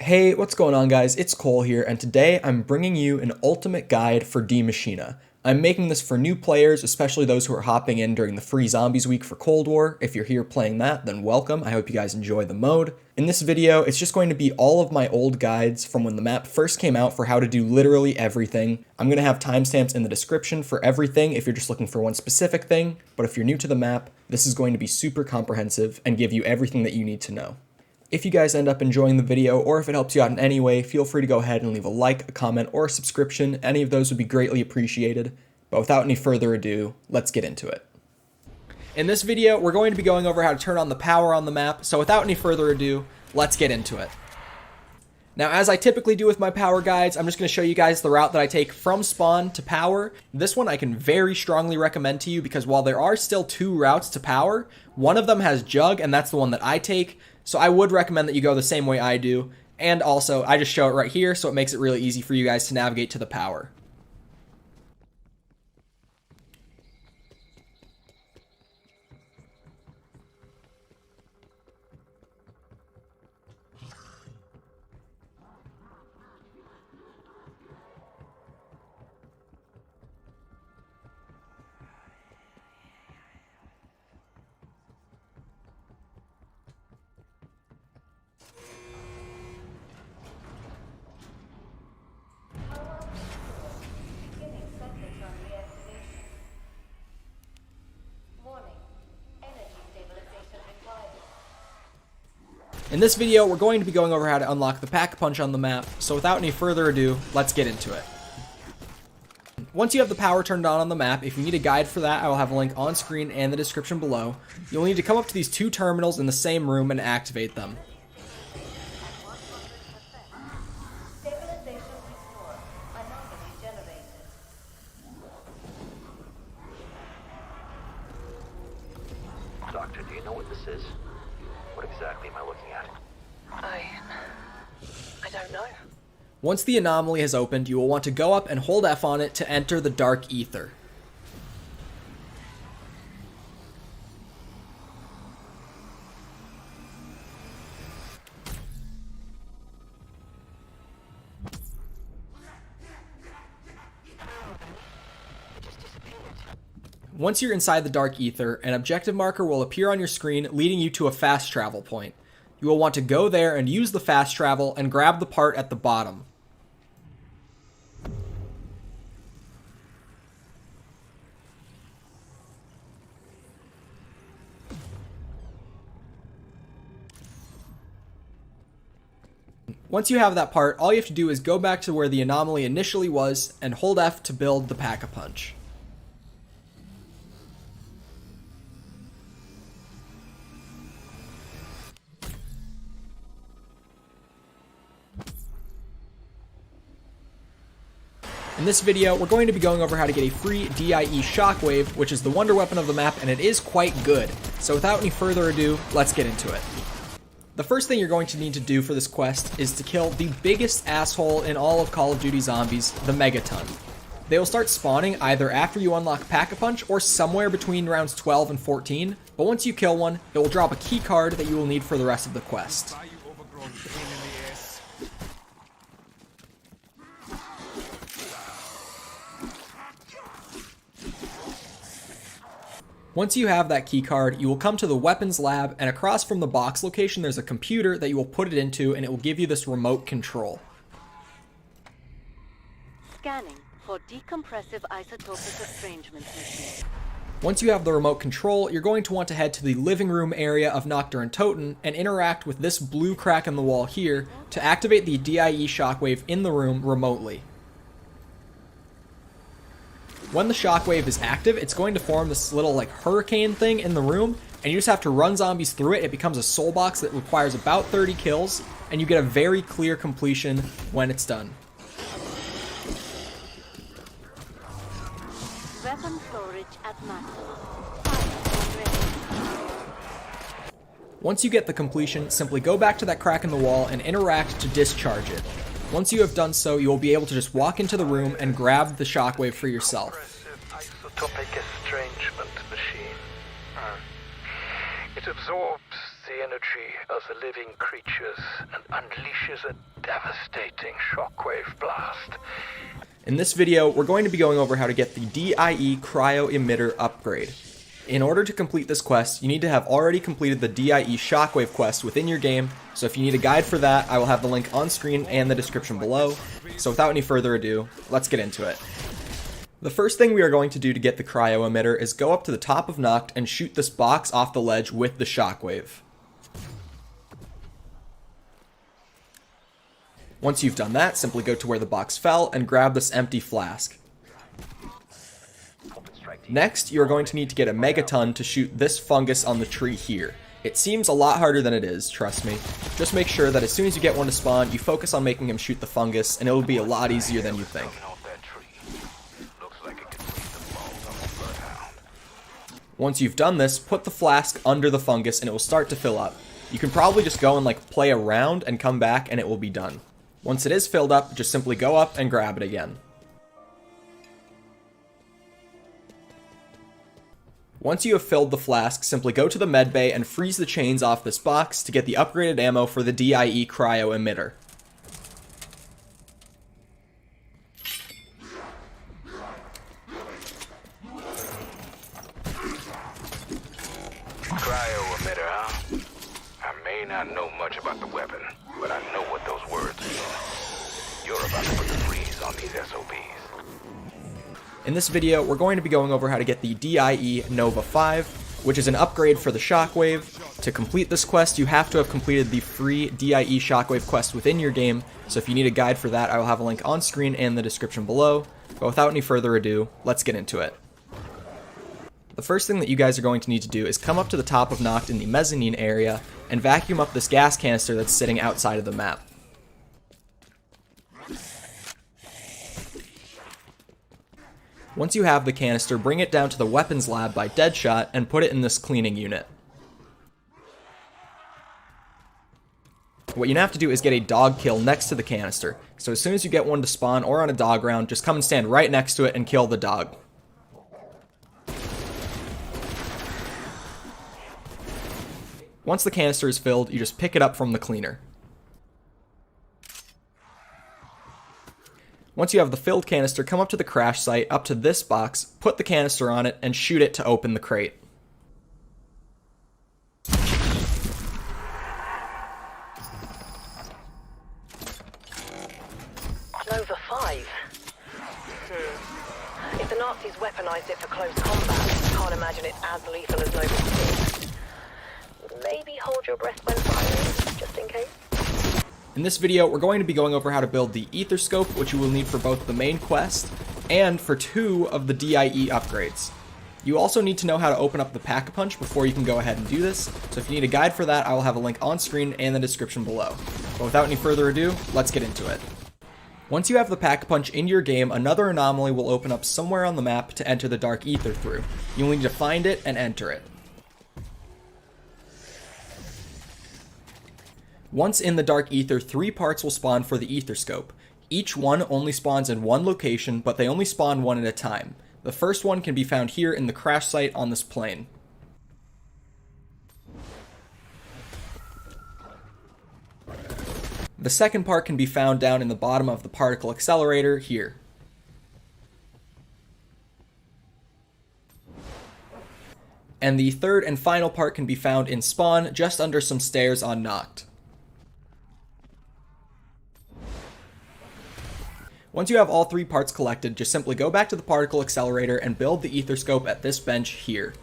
Hey, what's going on guys? It's Cole here, and today I'm bringing you an ultimate guide for D.I.E. I'm making this for new players, especially those who are hopping in during the free Zombies week for Cold War. If you're here playing that, then welcome. I hope you guys enjoy the mode. In this video, it's just going to be all of my old guides from when the map first came out for how to do literally everything. I'm going to have timestamps in the description for everything if you're just looking for one specific thing, but if you're new to the map, this is going to be super comprehensive and give you everything that you need to know. If you guys end up enjoying the video, or if it helps you out in any way, feel free to go ahead and leave a like, a comment, or a subscription. Any of those would be greatly appreciated. But without any further ado, let's get into it. In this video, we're going to be going over how to turn on the power on the map, so without any further ado, let's get into it. Now, as I typically do with my power guides, I'm just going to show you guys the route that I take from spawn to power. This one I can very strongly recommend to you because while there are still two routes to power, one of them has jug, and that's the one that I take. So I would recommend that you go the same way I do, and also I just show it right here so it makes it really easy for you guys to navigate to the power. In this video, we're going to be going over how to unlock the Pack-a-Punch on the map, so without any further ado, let's get into it. Once you have the power turned on the map, if you need a guide for that, I will have a link on screen and the description below. You'll need to come up to these two terminals in the same room and activate them. Doctor, do you know what this is? What exactly am I looking at? I don't know. Once the anomaly has opened, you will want to go up and hold F on it to enter the dark ether. Once you're inside the dark ether, an objective marker will appear on your screen leading you to a fast travel point. You will want to go there and use the fast travel and grab the part at the bottom. Once you have that part, all you have to do is go back to where the anomaly initially was and hold F to build the Pack-a-Punch. In this video, we're going to be going over how to get a free D.I.E Shockwave, which is the wonder weapon of the map, and it is quite good. So without any further ado, let's get into it. The first thing you're going to need to do for this quest is to kill the biggest asshole in all of Call of Duty Zombies, the Megaton. They will start spawning either after you unlock Pack-a-Punch or somewhere between rounds 12 and 14, but once you kill one, it will drop a key card that you will need for the rest of the quest. Once you have that key card, you will come to the weapons lab, and across from the box location there's a computer that you will put it into, and it will give you this remote control. Scanning for decompressive isotopic estrangement machine. Once you have the remote control, you're going to want to head to the living room area of Nocturne Toten and interact with this blue crack in the wall here to activate the D.I.E Shockwave in the room remotely. When the shockwave is active, it's going to form this little hurricane thing in the room, and you just have to run zombies through it. It becomes a soul box that requires about 30 kills, and you get a very clear completion when it's done. Weapon storage at max. Once you get the completion, simply go back to that crack in the wall and interact to discharge it. Once you have done so, you will be able to just walk into the room and grab the shockwave for yourself. Isotopic estrangement machine. It absorbs the energy of the living creatures and unleashes a devastating shockwave blast. In this video, we're going to be going over how to get the D.I.E. Cryo-Emitter upgrade. In order to complete this quest, you need to have already completed the D.I.E. Shockwave quest within your game, so if you need a guide for that, I will have the link on screen and the description below. So without any further ado, let's get into it. The first thing we are going to do to get the Cryo-Emitter is go up to the top of Noct and shoot this box off the ledge with the Shockwave. Once you've done that, simply go to where the box fell and grab this empty flask. Next, you are going to need to get a megaton to shoot this fungus on the tree here. It seems a lot harder than it is, trust me. Just make sure that as soon as you get one to spawn, you focus on making him shoot the fungus, and it will be a lot easier than you think. Once you've done this, put the flask under the fungus and it will start to fill up. You can probably just go and play around and come back and it will be done. Once it is filled up, just simply go up and grab it again. Once you have filled the flask, simply go to the medbay and freeze the chains off this box to get the upgraded ammo for the D.I.E. Cryo-Emitter. Cryo-Emitter, huh? I may not know much about the weapon, but I know what those words mean. You're about to put the freeze on these SOBs. In this video, we're going to be going over how to get the D.I.E. Nova 5, which is an upgrade for the Shockwave. To complete this quest, you have to have completed the free D.I.E. Shockwave quest within your game, so if you need a guide for that, I will have a link on screen and the description below. But without any further ado, let's get into it. The first thing that you guys are going to need to do is come up to the top of Noct in the mezzanine area and vacuum up this gas canister that's sitting outside of the map. Once you have the canister, bring it down to the weapons lab by Deadshot and put it in this cleaning unit. What you have to do is get a dog kill next to the canister. So as soon as you get one to spawn or on a dog round, just come and stand right next to it and kill the dog. Once the canister is filled, you just pick it up from the cleaner. Once you have the filled canister, come up to the crash site, up to this box, put the canister on it, and shoot it to open the crate. Nova 5? If the Nazis weaponized it for close combat, I can't imagine it's as lethal as Nova 6. Maybe hold your breath when firing, just in case. In this video, we're going to be going over how to build the Aetherscope, which you will need for both the main quest and for 2 of the D.I.E. upgrades. You also need to know how to open up the Pack-a-Punch before you can go ahead and do this, so if you need a guide for that, I will have a link on screen and the description below. But without any further ado, let's get into it. Once you have the Pack-a-Punch in your game, another anomaly will open up somewhere on the map to enter the Dark Aether through. You'll need to find it and enter it. Once in the Dark Aether, 3 parts will spawn for the Aetherscope. Each one only spawns in one location, but they only spawn one at a time. The first one can be found here in the crash site on this plane. The second part can be found down in the bottom of the particle accelerator here. And the third and final part can be found in spawn just under some stairs on Noct. Once you have all 3 parts collected, just simply go back to the particle accelerator and build the Aetherscope at this bench here.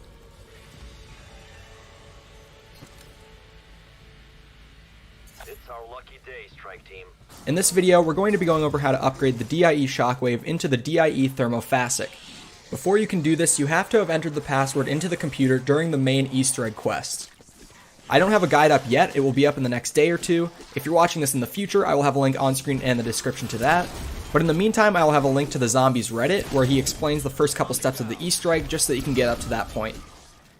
It's our lucky day, Strike Team. In this video, we're going to be going over how to upgrade the D.I.E. Shockwave into the D.I.E. Thermophasic. Before you can do this, you have to have entered the password into the computer during the main Easter egg quest. I don't have a guide up yet, it will be up in the next day or 2. If you're watching this in the future, I will have a link on screen and the description to that. But in the meantime, I will have a link to the Zombies Reddit, where he explains the first couple steps of the Easter egg just so that you can get up to that point.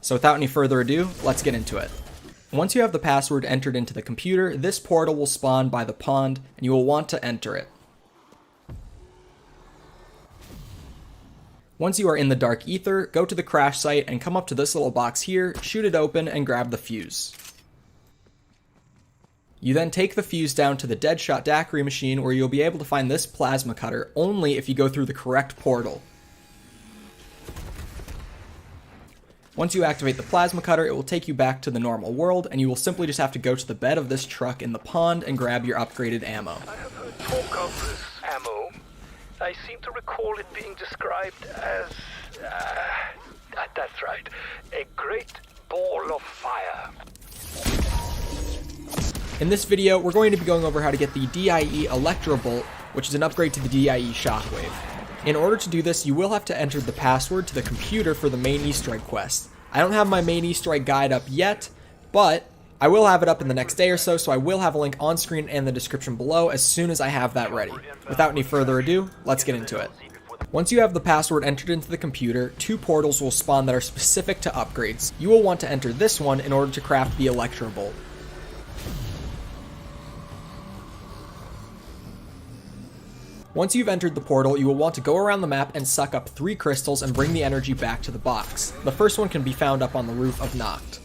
So without any further ado, let's get into it. Once you have the password entered into the computer, this portal will spawn by the pond, and you will want to enter it. Once you are in the Dark Aether, go to the crash site and come up to this little box here, shoot it open, and grab the fuse. You then take the fuse down to the Deadshot daiquiri machine where you'll be able to find this plasma cutter only if you go through the correct portal. Once you activate the plasma cutter, it will take you back to the normal world, and you will simply just have to go to the bed of this truck in the pond and grab your upgraded ammo. I have heard talk of this ammo. I seem to recall it being described as... that's right. A great ball of fire. In this video, we're going to be going over how to get the D.I.E Electrobolt, which is an upgrade to the D.I.E Shockwave. In order to do this, you will have to enter the password to the computer for the main Easter egg quest. I don't have my main Easter egg guide up yet, but I will have it up in the next day or so, so I will have a link on screen and in the description below as soon as I have that ready. Without any further ado, let's get into it. Once you have the password entered into the computer, 2 portals will spawn that are specific to upgrades. You will want to enter this one in order to craft the Electrobolt. Once you've entered the portal, you will want to go around the map and suck up 3 crystals and bring the energy back to the box. The first one can be found up on the roof of Noct.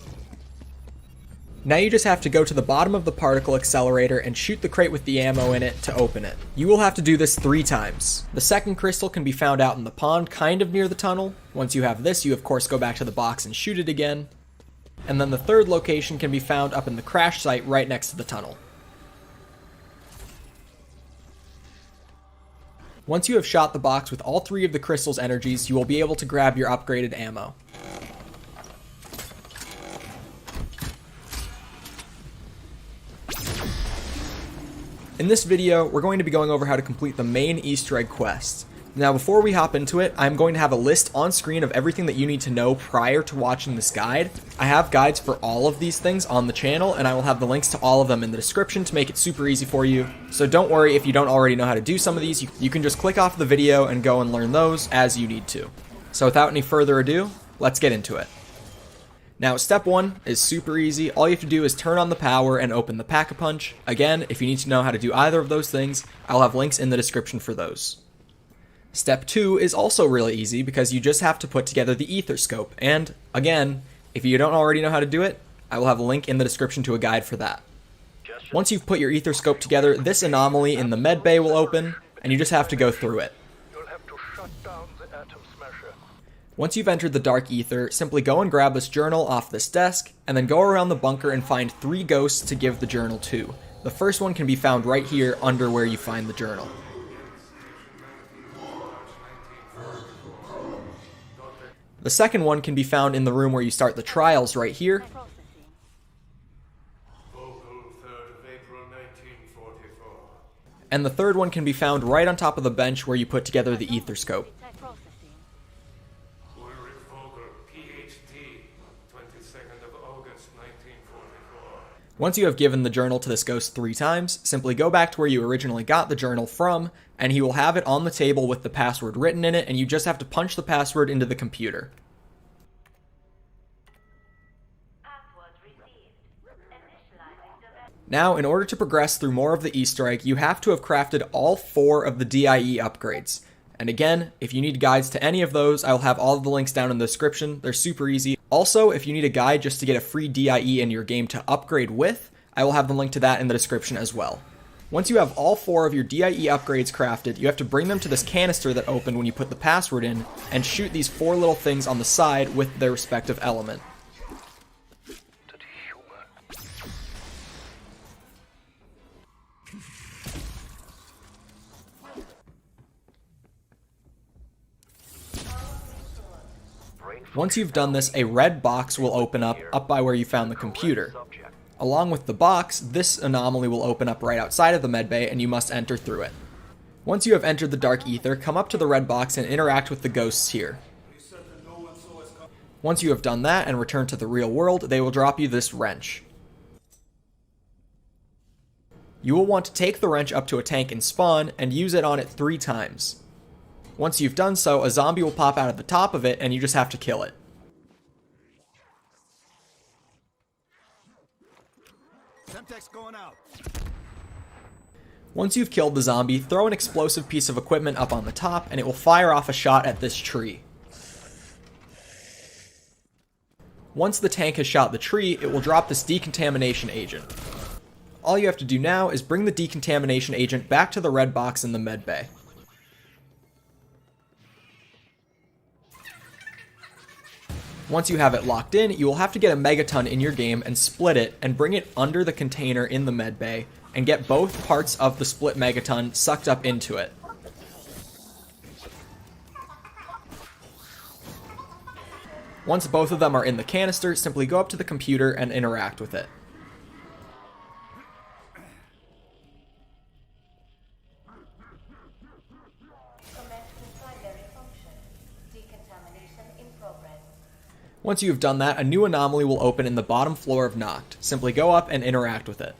Now you just have to go to the bottom of the particle accelerator and shoot the crate with the ammo in it to open it. You will have to do this 3 times. The second crystal can be found out in the pond, kind of near the tunnel. Once you have this, you of course go back to the box and shoot it again. And then the third location can be found up in the crash site right next to the tunnel. Once you have shot the box with all 3 of the crystal's energies, you will be able to grab your upgraded ammo. In this video, we're going to be going over how to complete the main Easter egg quest. Now before we hop into it, I'm going to have a list on screen of everything that you need to know prior to watching this guide. I have guides for all of these things on the channel, and I will have the links to all of them in the description to make it super easy for you. So don't worry if you don't already know how to do some of these, you can just click off the video and go and learn those as you need to. So without any further ado, let's get into it. Now, step 1 is super easy. All you have to do is turn on the power and open the Pack-a-Punch. Again, if you need to know how to do either of those things, I'll have links in the description for those. Step 2 is also really easy because you just have to put together the Aetherscope. And again, if you don't already know how to do it, I will have a link in the description to a guide for that. Once you've put your Aetherscope together, this anomaly in the med bay will open, and you just have to go through it. You'll have to shut down the atom smasher. Once you've entered the Dark Ether, simply go and grab this journal off this desk, and then go around the bunker and find 3 ghosts to give the journal to. The first one can be found right here under where you find the journal. The second one can be found in the room where you start the trials right here. And the third one can be found right on top of the bench where you put together the Aetherscope. Once you have given the journal to this ghost 3 times, simply go back to where you originally got the journal from, and he will have it on the table with the password written in it, and you just have to punch the password into the computer. Now, in order to progress through more of the Easter egg, you have to have crafted all 4 of the D.I.E upgrades. And again, if you need guides to any of those, I will have all of the links down in the description. They're super easy. Also, if you need a guide just to get a free D.I.E in your game to upgrade with, I will have the link to that in the description as well. Once you have all 4 of your D.I.E upgrades crafted, you have to bring them to this canister that opened when you put the password in, and shoot these 4 little things on the side with their respective element. Once you've done this, a red box will open up by where you found the computer. Along with the box, this anomaly will open up right outside of the medbay, and you must enter through it. Once you have entered the Dark Ether, come up to the red box and interact with the ghosts here. Once you have done that and return to the real world, they will drop you this wrench. You will want to take the wrench up to a tank and spawn, and use it on it 3 times. Once you've done so, a zombie will pop out of the top of it, and you just have to kill it. Going out. Once you've killed the zombie, throw an explosive piece of equipment up on the top, and it will fire off a shot at this tree. Once the tank has shot the tree, it will drop this decontamination agent. All you have to do now is bring the decontamination agent back to the red box in the med bay. Once you have it locked in, you will have to get a megaton in your game and split it and bring it under the container in the med bay and get both parts of the split megaton sucked up into it. Once both of them are in the canister, simply go up to the computer and interact with it. Once you have done that, a new anomaly will open in the bottom floor of Noct. Simply go up and interact with it.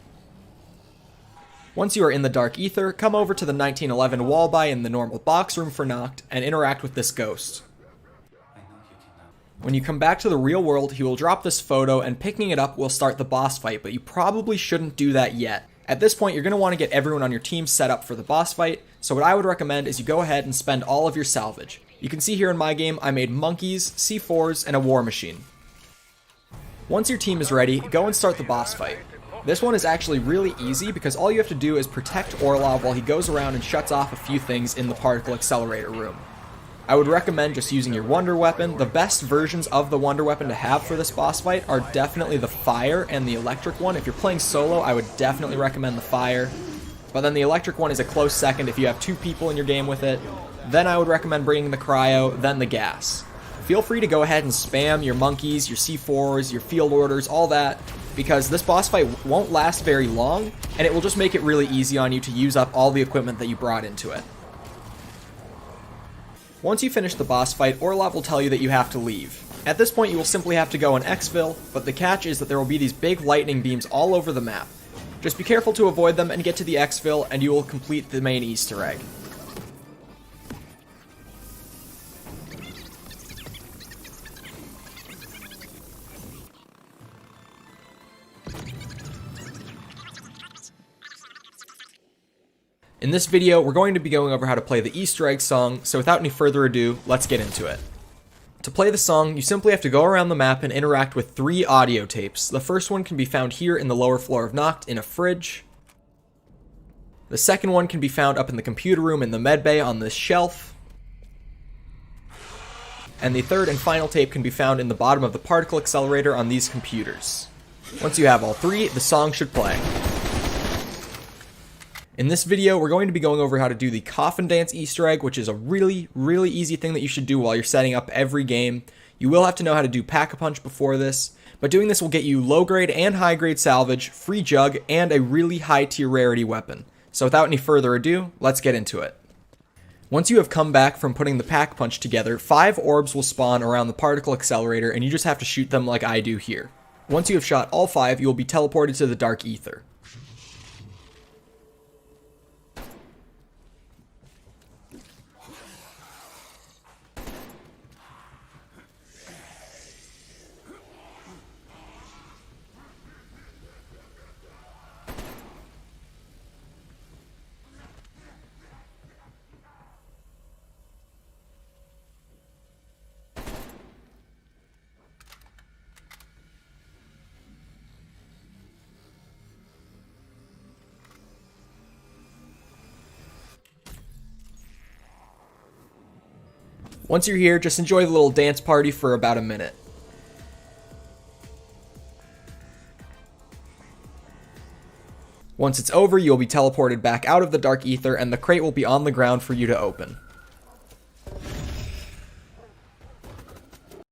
Once you are in the Dark Ether, come over to the 1911 Wallby in the normal box room for Noct and interact with this ghost. When you come back to the real world, he will drop this photo and picking it up will start the boss fight, but you probably shouldn't do that yet. At this point, you're going to want to get everyone on your team set up for the boss fight, so what I would recommend is you go ahead and spend all of your salvage. You can see here in my game, I made monkeys, C4s, and a war machine. Once your team is ready, go and start the boss fight. This one is actually really easy because all you have to do is protect Orlov while he goes around and shuts off a few things in the particle accelerator room. I would recommend just using your wonder weapon. The best versions of the wonder weapon to have for this boss fight are definitely the fire and the electric one. If you're playing solo, I would definitely recommend the fire. But then the electric one is a close second if you have 2 people in your game with it. Then I would recommend bringing the cryo, then the gas. Feel free to go ahead and spam your monkeys, your C4s, your field orders, all that, because this boss fight won't last very long, and it will just make it really easy on you to use up all the equipment that you brought into it. Once you finish the boss fight, Orlov will tell you that you have to leave. At this point, you will simply have to go and exfil, but the catch is that there will be these big lightning beams all over the map. Just be careful to avoid them and get to the exfil, and you will complete the main Easter egg. In this video, we're going to be going over how to play the Easter egg song, so without any further ado, let's get into it. To play the song, you simply have to go around the map and interact with 3 audio tapes. The first one can be found here in the lower floor of Noct in a fridge. The second one can be found up in the computer room in the medbay on this shelf. And the third and final tape can be found in the bottom of the particle accelerator on these computers. Once you have all 3, the song should play. In this video, we're going to be going over how to do the Coffin Dance Easter egg, which is a really easy thing that you should do while you're setting up every game. You will have to know how to do Pack-a-Punch before this, but doing this will get you low-grade and high-grade salvage, free jug, and a really high-tier rarity weapon. So without any further ado, let's get into it. Once you have come back from putting the Pack-Punch together, 5 orbs will spawn around the particle accelerator, and you just have to shoot them like I do here. Once you have shot all 5, you will be teleported to the Dark Ether. Once you're here, just enjoy the little dance party for about a minute. Once it's over, you'll be teleported back out of the Dark Ether and the crate will be on the ground for you to open.